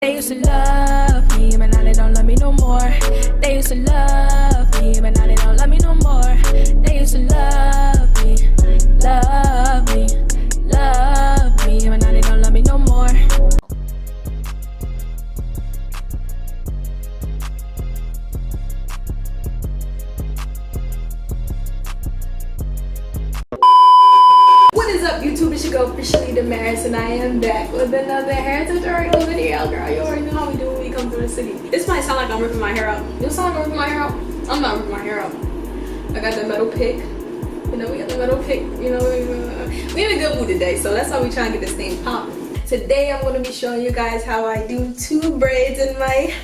They used to love me, but now they don't love me no more. They used to love me, but now they don't love me no more. They used to love me, love me, love me, but now they don't love me no more. What is up, YouTube? It's your girl officially Damaris, and I am back with another hair tutorial video. Girl, you already know how we do when we come through the city. This might sound like I'm ripping my hair out. This sound like I'm ripping my hair out? I'm not ripping my hair out. I got the metal pick. You know, we got the metal pick. You know, we in a good mood today, so that's how we try and get this thing popping. Today, I'm going to be showing you guys how I do 2 braids in my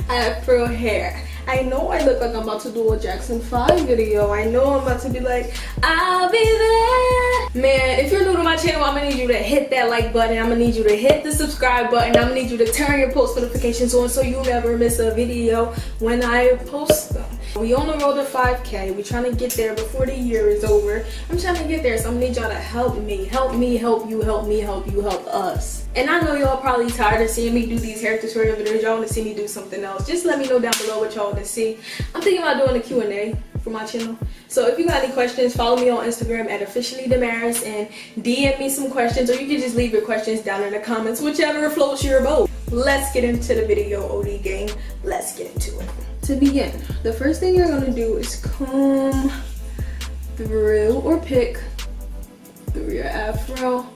afro hair. I know I look like I'm about to do a Jackson 5 video. I know I'm about to be like, I'll be there. Man, if you're new to my channel, I'm gonna need you to hit that like button. I'm gonna need you to hit the subscribe button. I'm gonna need you to turn your post notifications on so you never miss a video when I post them. We on the road to 5K. We're trying to get there before the year is over. I'm trying to get there, so I'm gonna need y'all to help me. Help me, help you, help me, help you, help us. And I know y'all probably tired of seeing me do these hair tutorial videos. Y'all want to see me do something else. Just let me know down below what y'all want to see. I'm thinking about doing a Q&A for my channel. So if you got any questions, follow me on Instagram at officiallydamaris and DM me some questions, or you can just leave your questions down in the comments, whichever floats your boat. Let's get into the video, OD gang. Let's get into it. To begin, the first thing you're gonna do is comb through or pick through your afro.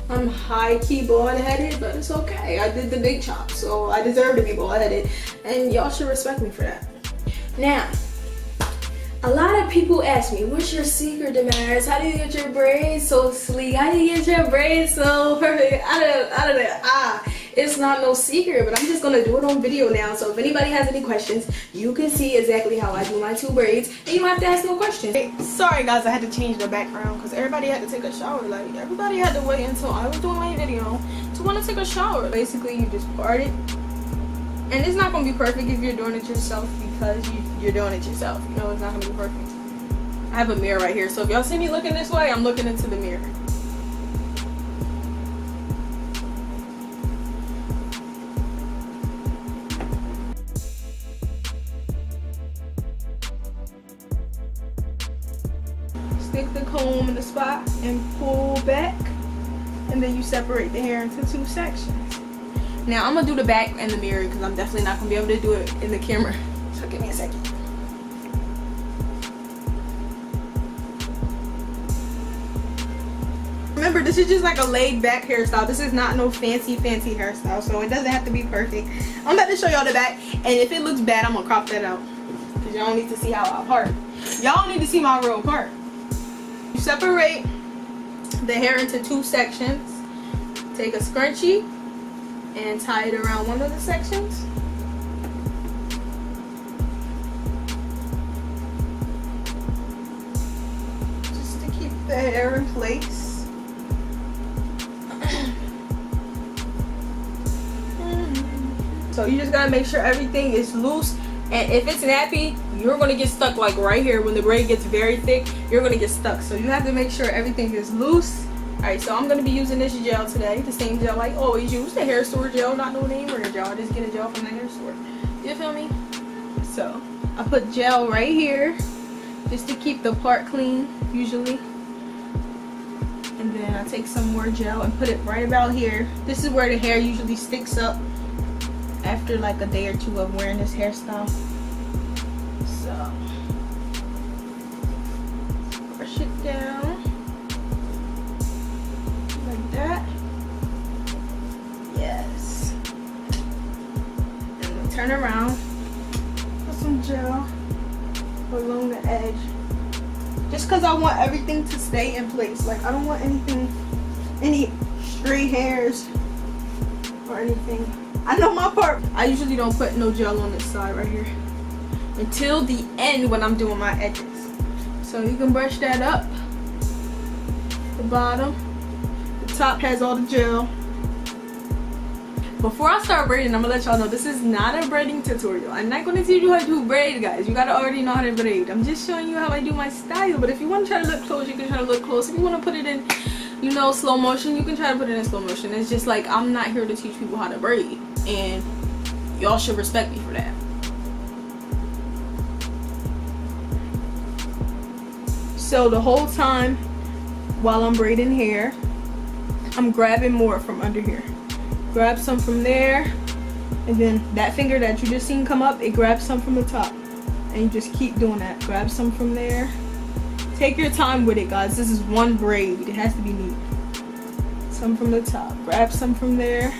I'm high-key bald-headed, but it's okay. I did the big chop, so I deserve to be bald-headed, and y'all should respect me for that. Now, a lot of people ask me, what's your secret, Damaris? How do you get your braids so sleek? How do you get your braids so perfect? It's not no secret, but I'm just gonna do it on video now. So if anybody has any questions, you can see exactly how I do my 2 braids, and you don't have to ask no questions. Hey, sorry guys, I had to change the background because everybody had to take a shower. Like, everybody had to wait until I was doing my video to want to take a shower. Basically, you just part it. And it's not gonna be perfect if you're doing it yourself, because you're doing it yourself. You know, it's not gonna be perfect. I have a mirror right here, so if y'all see me looking this way, I'm looking into the mirror. Stick the comb in the spot and pull back, and then you separate the hair into 2 sections. Now I'm gonna do the back and the mirror because I'm definitely not gonna be able to do it in the camera. So give me a second. Remember, this is just like a laid back hairstyle. This is not no fancy hairstyle, so it doesn't have to be perfect. I'm about to show y'all the back, and if it looks bad, I'm gonna crop that out because y'all need to see how I part. Y'all need to see my real part. You separate the hair into 2 sections. Take a scrunchie and tie it around one of the sections. Just to keep the hair in place. So you just gotta make sure everything is loose, and if it's nappy, you're gonna get stuck like right here. When the braid gets very thick, you're gonna get stuck. So you have to make sure everything is loose. Alright, so I'm gonna be using this gel today, the same gel I always use, the hair store gel, not no name brand gel. I just get a gel from the hair store. You feel me? So I put gel right here just to keep the part clean usually. And then I take some more gel and put it right about here. This is where the hair usually sticks up after like a day or 2 of wearing this hairstyle. So brush it down like that. Yes. And we turn around, put some gel along the edge, just because I want everything to stay in place. Like, I don't want any stray hairs or anything. I know my part. I usually don't put no gel on this side right here until the end when I'm doing my edges. So you can brush that up. The bottom, the top has all the gel. Before I start braiding, I'm gonna let y'all know this is not a braiding tutorial. I'm not gonna teach you how to do braid, guys. You gotta already know how to braid. I'm just showing you how I do my style. But if you want to try to look close, you can try to look close. If you want to put it in you know, slow motion, you can try to put it in slow motion. It's just like, I'm not here to teach people how to braid, and y'all should respect me for that. So the whole time while I'm braiding hair, I'm grabbing more from under here. Grab some from there, and then that finger that you just seen come up, it grabs some from the top, and you just keep doing that. Grab some from there. Take your time with it, guys. This is one braid. It has to be neat. Some from the top. Grab some from there.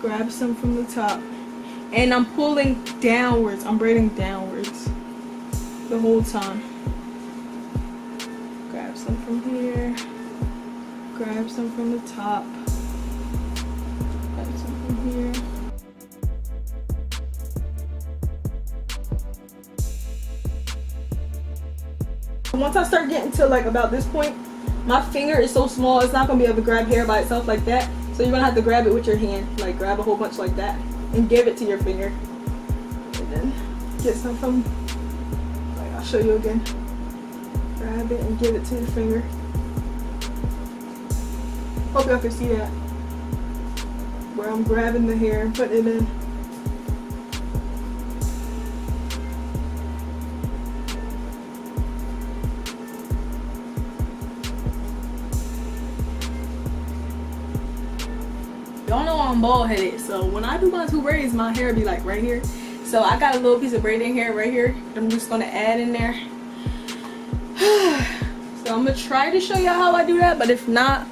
Grab some from the top. And I'm pulling downwards. I'm braiding downwards the whole time. Grab some from here. Grab some from the top. Grab some from here. Once I start getting to like about this point, my finger is so small, it's not gonna be able to grab hair by itself like that. So you're gonna have to grab it with your hand, like grab a whole bunch like that, and give it to your finger. And then get some from, like I'll show you again. Grab it and give it to your finger. Hope y'all can see that. Where I'm grabbing the hair and putting it in. Y'all know I'm bald headed, so when I do my two braids, my hair be like right here. So I got a little piece of braiding hair right here that I'm just gonna add in there. So I'm gonna try to show y'all how I do that, but if not,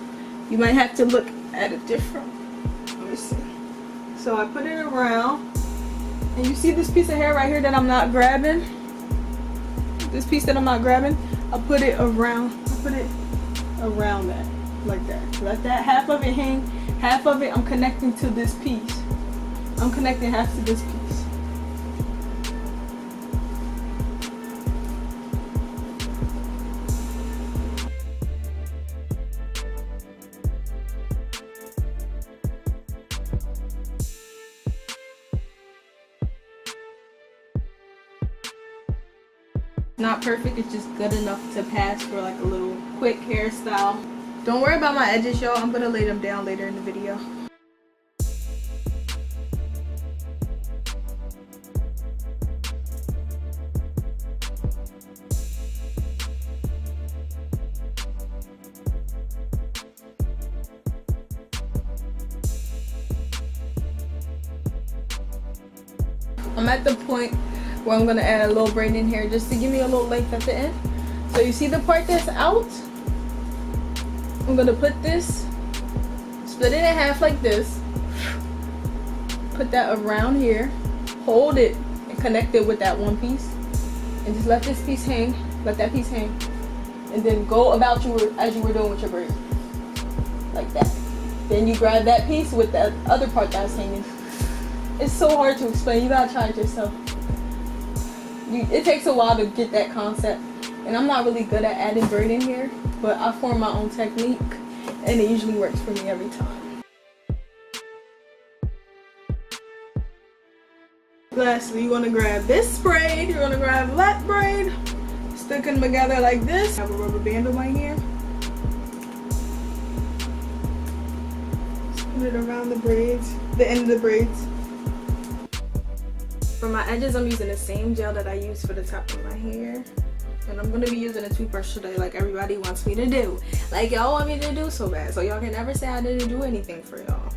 you might have to look at it different. Let me see. So I put it around, and you see this piece of hair right here that I'm not grabbing? This piece that I'm not grabbing, I put it around. I put it around that, like that. Let that half of it hang. Half of it I'm connecting to this piece. I'm connecting half to this piece. Not perfect, it's just good enough to pass for like a little quick hairstyle. Don't worry about my edges, y'all. I'm gonna lay them down later in the video. I'm at the point where I'm gonna add a little braid in here just to give me a little length at the end. So you see the part that's out? I'm gonna put this, split it in half like this, put that around here, hold it and connect it with that one piece, and just let this piece hang, let that piece hang, and then go about as you were doing with your braid, like that. Then you grab that piece with the other part that's hanging. It's so hard to explain, you gotta try it yourself. It takes a while to get that concept, and I'm not really good at adding braid in here, but I form my own technique, and it usually works for me every time. Lastly, you want to grab this braid, you're going to grab that braid, stick them together like this. I have a rubber band on my hand. Just put it around the braids, the end of the braids. For my edges, I'm using the same gel that I use for the top of my hair. And I'm gonna be using a toothbrush today like everybody wants me to do. Like y'all want me to do so bad. So y'all can never say I didn't do anything for y'all.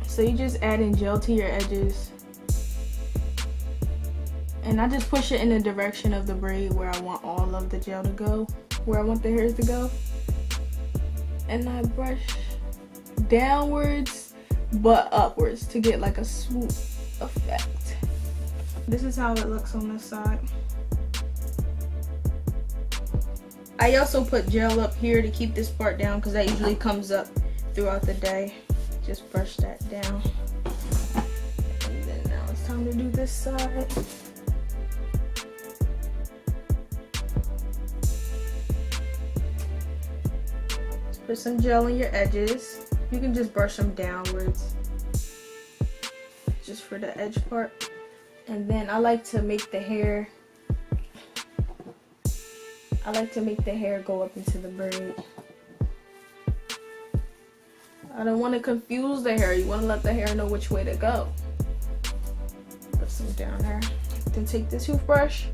So you just add in gel to your edges, and I just push it in the direction of the braid where I want all of the gel to go, where I want the hairs to go, and I brush downwards but upwards to get like a swoop effect. This is how it looks on this side. I also put gel up here to keep this part down because that usually comes up throughout the day. Just brush that down. And then now it's time to do this side. Put some gel on your edges. You can just brush them downwards, just for the edge part. And then I like to make the hair go up into the braid. I don't want to confuse the hair. You want to let the hair know which way to go. Put some down there. Then take the toothbrush.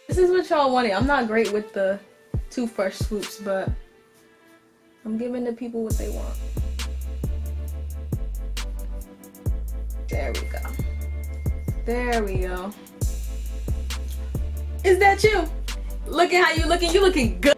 This is what y'all wanted. I'm not great with the toothbrush swoops, but I'm giving the people what they want. There we go. There we go. Is that you? Look at how you looking. You looking good.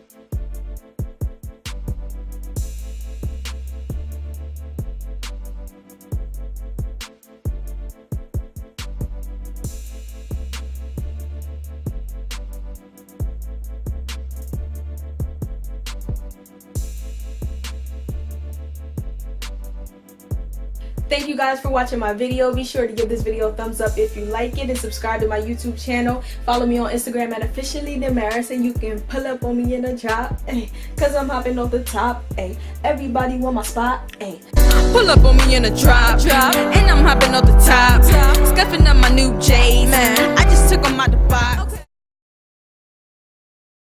Thank you guys for watching my video. Be sure to give this video a thumbs up if you like it and subscribe to my YouTube channel. Follow me on Instagram at officially Damaris, and you can pull up on me in a drop, cause I'm hopping off the top. Everybody want my spot. Pull up on me in a drop, and I'm hopping off the top, scuffing up my new J's. Man, I just took them out the box.